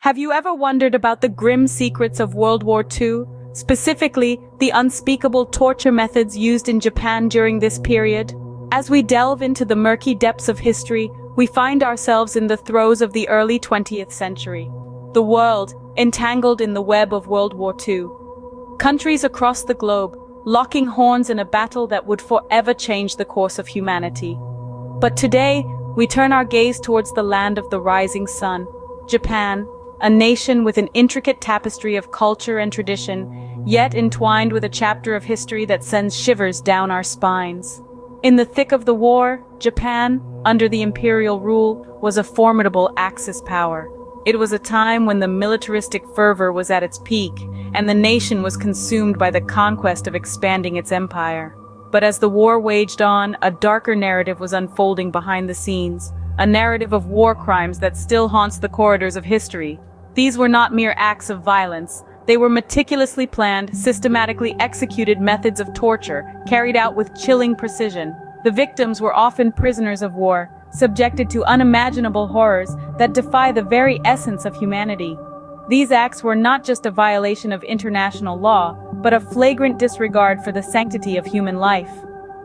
Have you ever wondered about the grim secrets of World War II, specifically the unspeakable torture methods used in Japan during this period? As we delve into the murky depths of history, we find ourselves in the throes of the early 20th century. The world, entangled in the web of World War II. Countries across the globe, locking horns in a battle that would forever change the course of humanity. But today, we turn our gaze towards the land of the rising sun, Japan, a nation with an intricate tapestry of culture and tradition, yet entwined with a chapter of history that sends shivers down our spines. In the thick of the war, Japan, under the imperial rule, was a formidable Axis power. It was a time when the militaristic fervor was at its peak, and the nation was consumed by the conquest of expanding its empire. But as the war waged on, a darker narrative was unfolding behind the scenes, a narrative of war crimes that still haunts the corridors of history. These were not mere acts of violence. They were meticulously planned, systematically executed methods of torture, carried out with chilling precision. The victims were often prisoners of war, subjected to unimaginable horrors that defy the very essence of humanity. These acts were not just a violation of international law, but a flagrant disregard for the sanctity of human life.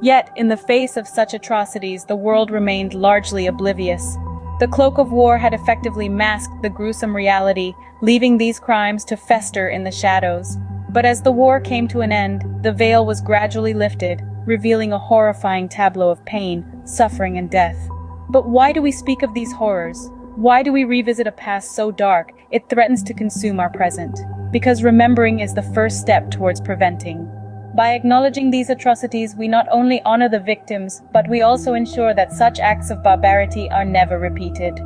Yet, in the face of such atrocities, the world remained largely oblivious. The cloak of war had effectively masked the gruesome reality, leaving these crimes to fester in the shadows. But as the war came to an end, the veil was gradually lifted, revealing a horrifying tableau of pain, suffering, and death. But why do we speak of these horrors? Why do we revisit a past so dark it threatens to consume our present? Because remembering is the first step towards preventing. By acknowledging these atrocities, we not only honor the victims, but we also ensure that such acts of barbarity are never repeated.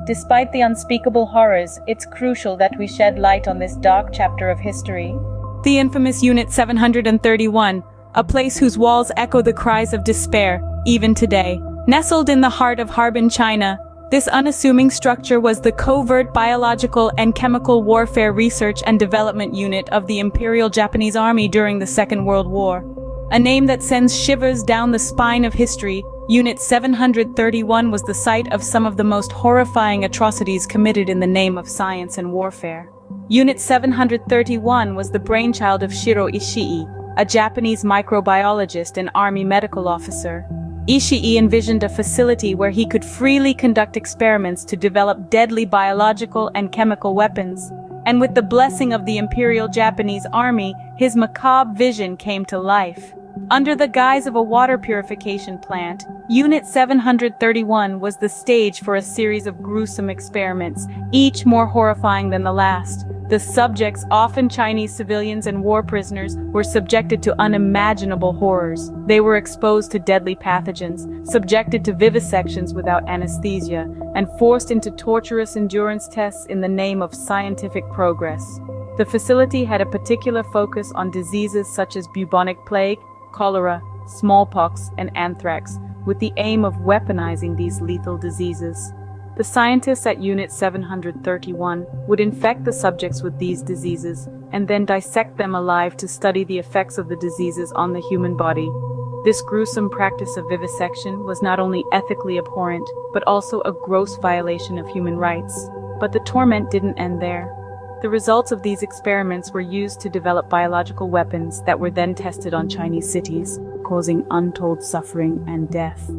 Despite the unspeakable horrors, it's crucial that we shed light on this dark chapter of history. The infamous Unit 731, a place whose walls echo the cries of despair, even today. Nestled in the heart of Harbin, China, this unassuming structure was the covert biological and chemical warfare research and development unit of the Imperial Japanese Army during the Second World War. A name that sends shivers down the spine of history, Unit 731 was the site of some of the most horrifying atrocities committed in the name of science and warfare. Unit 731 was the brainchild of Shiro Ishii, a Japanese microbiologist and army medical officer. Ishii envisioned a facility where he could freely conduct experiments to develop deadly biological and chemical weapons. And with the blessing of the Imperial Japanese Army, his macabre vision came to life. Under the guise of a water purification plant, Unit 731 was the stage for a series of gruesome experiments, each more horrifying than the last. The subjects, often Chinese civilians and war prisoners, were subjected to unimaginable horrors. They were exposed to deadly pathogens, subjected to vivisections without anesthesia, and forced into torturous endurance tests in the name of scientific progress. The facility had a particular focus on diseases such as bubonic plague, cholera, smallpox, and anthrax, with the aim of weaponizing these lethal diseases. The scientists at Unit 731 would infect the subjects with these diseases and then dissect them alive to study the effects of the diseases on the human body. This gruesome practice of vivisection was not only ethically abhorrent, but also a gross violation of human rights. But the torment didn't end there. The results of these experiments were used to develop biological weapons that were then tested on Chinese cities, causing untold suffering and death.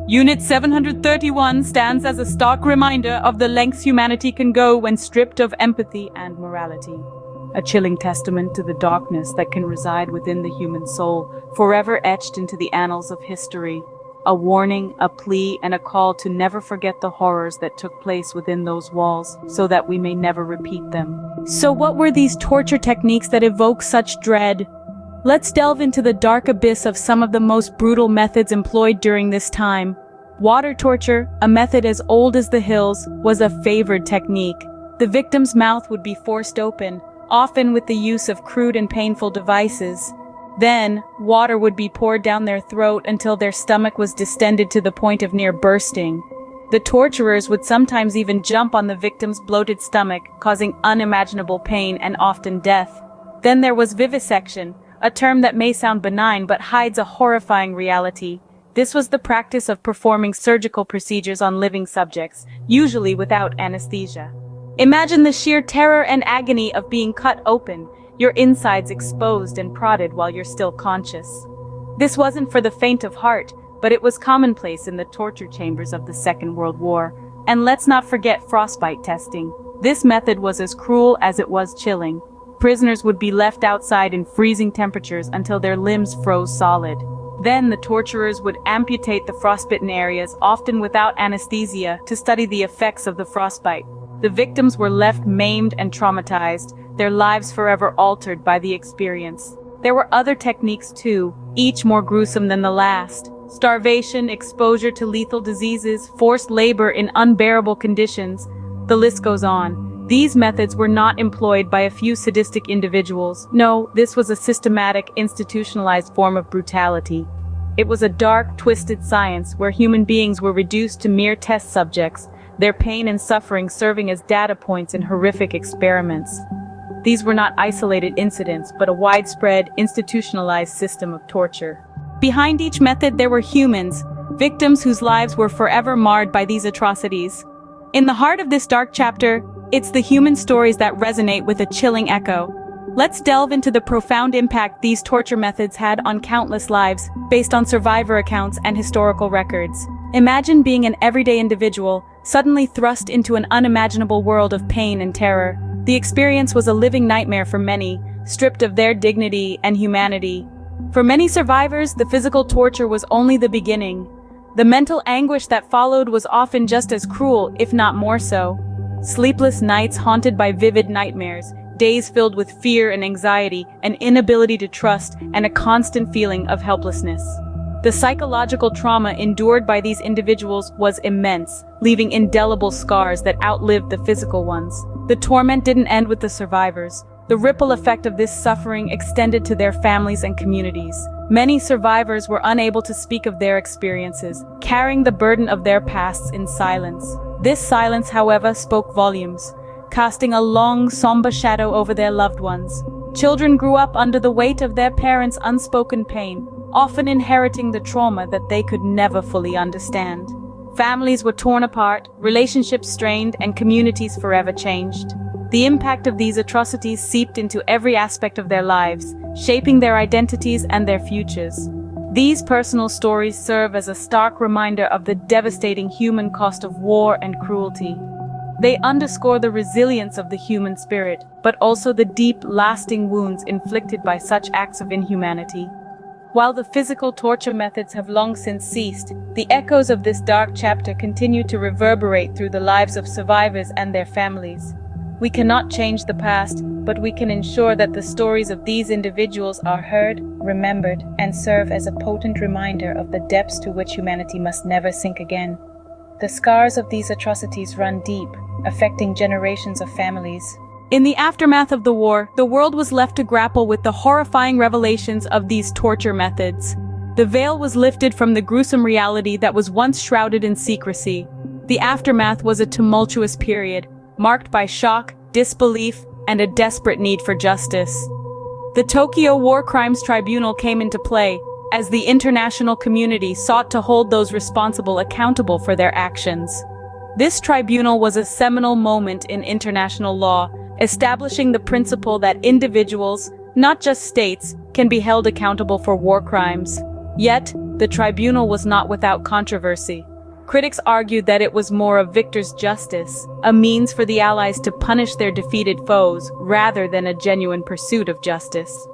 Unit 731 stands as a stark reminder of the lengths humanity can go when stripped of empathy and morality. A chilling testament to the darkness that can reside within the human soul, forever etched into the annals of history. A warning, a plea, and a call to never forget the horrors that took place within those walls, so that we may never repeat them. So what were these torture techniques that evoke such dread? Let's delve into the dark abyss of some of the most brutal methods employed during this time. Water torture, a method as old as the hills, was a favored technique. The victim's mouth would be forced open, often with the use of crude and painful devices. Then, water would be poured down their throat until their stomach was distended to the point of near bursting. The torturers would sometimes even jump on the victim's bloated stomach, causing unimaginable pain and often death. Then there was vivisection, a term that may sound benign but hides a horrifying reality. This was the practice of performing surgical procedures on living subjects, usually without anesthesia. Imagine the sheer terror and agony of being cut open, your insides exposed and prodded while you're still conscious. This wasn't for the faint of heart, but it was commonplace in the torture chambers of the Second World War. And let's not forget frostbite testing. This method was as cruel as it was chilling. Prisoners would be left outside in freezing temperatures until their limbs froze solid. Then the torturers would amputate the frostbitten areas, often without anesthesia, to study the effects of the frostbite. The victims were left maimed and traumatized, their lives forever altered by the experience. There were other techniques too, each more gruesome than the last. Starvation, exposure to lethal diseases, forced labor in unbearable conditions. The list goes on. These methods were not employed by a few sadistic individuals. No, this was a systematic, institutionalized form of brutality. It was a dark, twisted science where human beings were reduced to mere test subjects, their pain and suffering serving as data points in horrific experiments. These were not isolated incidents, but a widespread, institutionalized system of torture. Behind each method there were humans, victims whose lives were forever marred by these atrocities. In the heart of this dark chapter, it's the human stories that resonate with a chilling echo. Let's delve into the profound impact these torture methods had on countless lives, based on survivor accounts and historical records. Imagine being an everyday individual, suddenly thrust into an unimaginable world of pain and terror. The experience was a living nightmare for many, stripped of their dignity and humanity. For many survivors, the physical torture was only the beginning. The mental anguish that followed was often just as cruel, if not more so. Sleepless nights haunted by vivid nightmares, days filled with fear and anxiety, an inability to trust, and a constant feeling of helplessness. The psychological trauma endured by these individuals was immense, leaving indelible scars that outlived the physical ones. The torment didn't end with the survivors. The ripple effect of this suffering extended to their families and communities. Many survivors were unable to speak of their experiences, carrying the burden of their pasts in silence. This silence, however, spoke volumes, casting a long, somber shadow over their loved ones. Children grew up under the weight of their parents' unspoken pain, often inheriting the trauma that they could never fully understand. Families were torn apart, relationships strained, and communities forever changed. The impact of these atrocities seeped into every aspect of their lives, shaping their identities and their futures. These personal stories serve as a stark reminder of the devastating human cost of war and cruelty. They underscore the resilience of the human spirit, but also the deep, lasting wounds inflicted by such acts of inhumanity. While the physical torture methods have long since ceased, the echoes of this dark chapter continue to reverberate through the lives of survivors and their families. We cannot change the past, but we can ensure that the stories of these individuals are heard, remembered, and serve as a potent reminder of the depths to which humanity must never sink again. The scars of these atrocities run deep, affecting generations of families. In the aftermath of the war, the world was left to grapple with the horrifying revelations of these torture methods. The veil was lifted from the gruesome reality that was once shrouded in secrecy. The aftermath was a tumultuous period, marked by shock, disbelief, and a desperate need for justice. The Tokyo War Crimes Tribunal came into play, as the international community sought to hold those responsible accountable for their actions. This tribunal was a seminal moment in international law, establishing the principle that individuals, not just states, can be held accountable for war crimes. Yet, the tribunal was not without controversy. Critics argued that it was more of victor's justice, a means for the Allies to punish their defeated foes rather than a genuine pursuit of justice.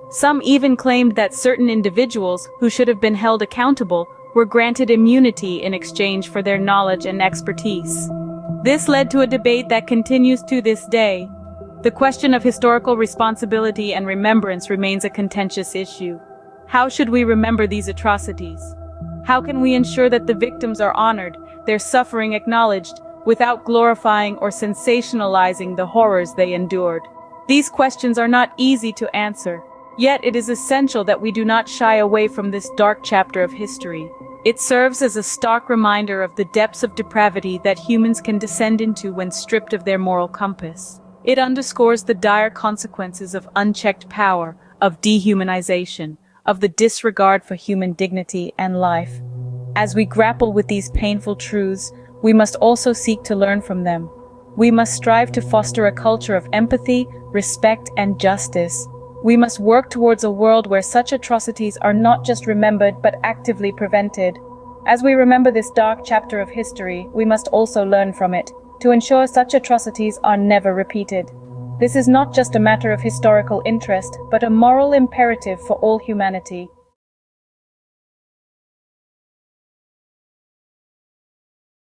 Some even claimed that certain individuals, who should have been held accountable, were granted immunity in exchange for their knowledge and expertise. This led to a debate that continues to this day. The question of historical responsibility and remembrance remains a contentious issue. How should we remember these atrocities? How can we ensure that the victims are honored, their suffering acknowledged, without glorifying or sensationalizing the horrors they endured? These questions are not easy to answer, yet it is essential that we do not shy away from this dark chapter of history. It serves as a stark reminder of the depths of depravity that humans can descend into when stripped of their moral compass. It underscores the dire consequences of unchecked power, of dehumanization, of the disregard for human dignity and life. As we grapple with these painful truths, we must also seek to learn from them. We must strive to foster a culture of empathy, respect, and justice. We must work towards a world where such atrocities are not just remembered but actively prevented. As we remember this dark chapter of history, we must also learn from it, to ensure such atrocities are never repeated. This is not just a matter of historical interest, but a moral imperative for all humanity.